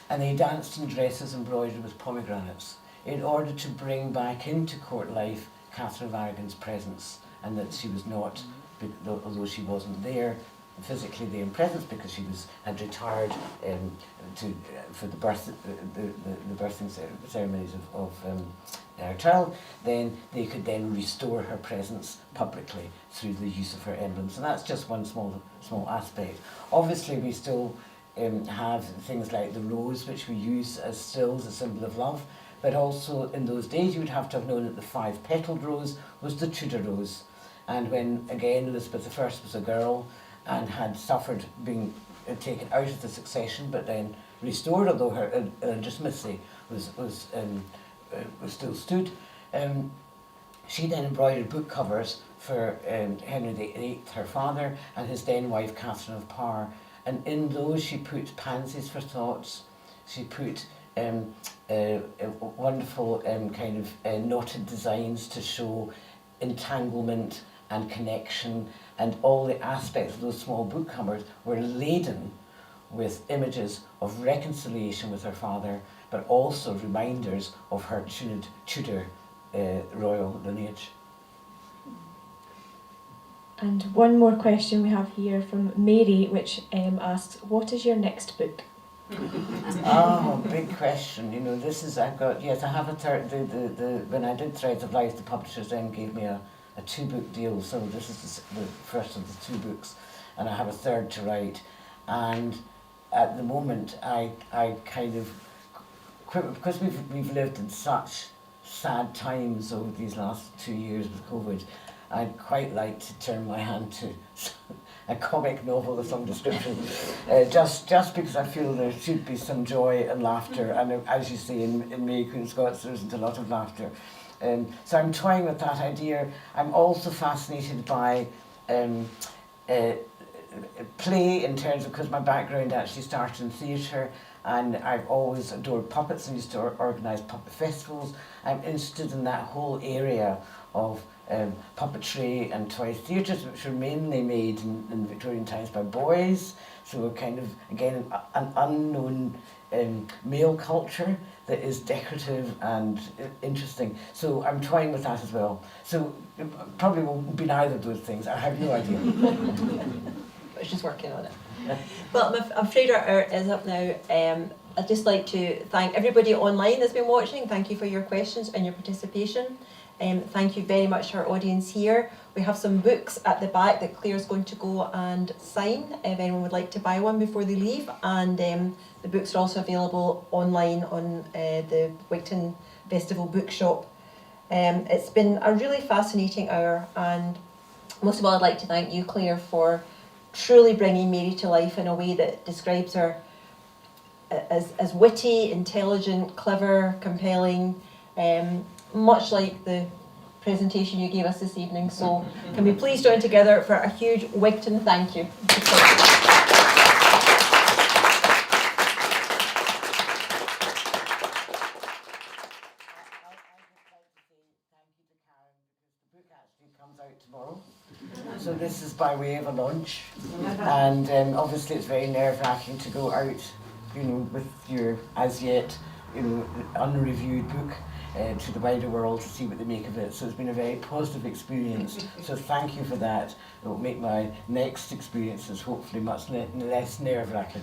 and they danced in dresses embroidered with pomegranates in order to bring back into court life Catherine of Aragon's presence, and that she was not, although she wasn't there physically there in presence because she had retired for the birthing ceremonies of her child, then they could then restore her presence publicly through the use of her emblems. And that's just one small aspect. Obviously, we still have things like the rose, which we use as stills, a symbol of love. But also in those days, you would have to have known that the 5-petaled rose was the Tudor rose. And when, again, Elizabeth I was a girl and had suffered being taken out of the succession, but then restored, although her legitimacy was still stood. She then embroidered book covers for Henry VIII, her father, and his then wife Catherine of Parr. And in those she put pansies for thoughts. She put wonderful kind of knotted designs to show entanglement and connection, and all the aspects of those small book covers were laden with images of reconciliation with her father, but also reminders of her Tudor royal lineage. And one more question we have here from Mary, which asks, what is your next book? Oh, big question. You know, this is, I have a third, when I did Threads of Life, the publishers then gave me a 2-book deal, so this is the first of the 2 books, and I have a third to write. And at the moment, I kind of, because we've lived in such sad times over these last 2 years with COVID, I'd quite like to turn my hand to a comic novel of some description, just because I feel there should be some joy and laughter, and as you say in Mary Queen of Scots, there isn't a lot of laughter. So I'm toying with that idea. I'm also fascinated by play, in terms of, because my background actually started in theatre, and I've always adored puppets and used to organise puppet festivals. I'm interested in that whole area of puppetry and toy theatres, which were mainly made in Victorian times by boys, so a kind of, again, an unknown male culture that is decorative and interesting. So I'm toying with that as well. So it probably won't be neither of those things. I have no idea. But she's working on it. Well, I'm afraid our hour is up now. I'd just like to thank everybody online that's been watching. Thank you for your questions and your participation. Thank you very much to our audience here. We have some books at the back that Claire's going to go and sign if anyone would like to buy one before they leave. And the books are also available online on the Wigtown Festival Bookshop. It's been a really fascinating hour, and most of all I'd like to thank you, Clare, for truly bringing Mary to life in a way that describes her as witty, intelligent, clever, compelling, much like the presentation you gave us this evening. So can we please join together for a huge Wigtown thank you. Tomorrow. So this is by way of a launch, and obviously it's very nerve-wracking to go out, you know, with your as yet, you know, unreviewed book to the wider world to see what they make of it. So it's been a very positive experience. So thank you for that. It will make my next experiences hopefully much less nerve-wracking.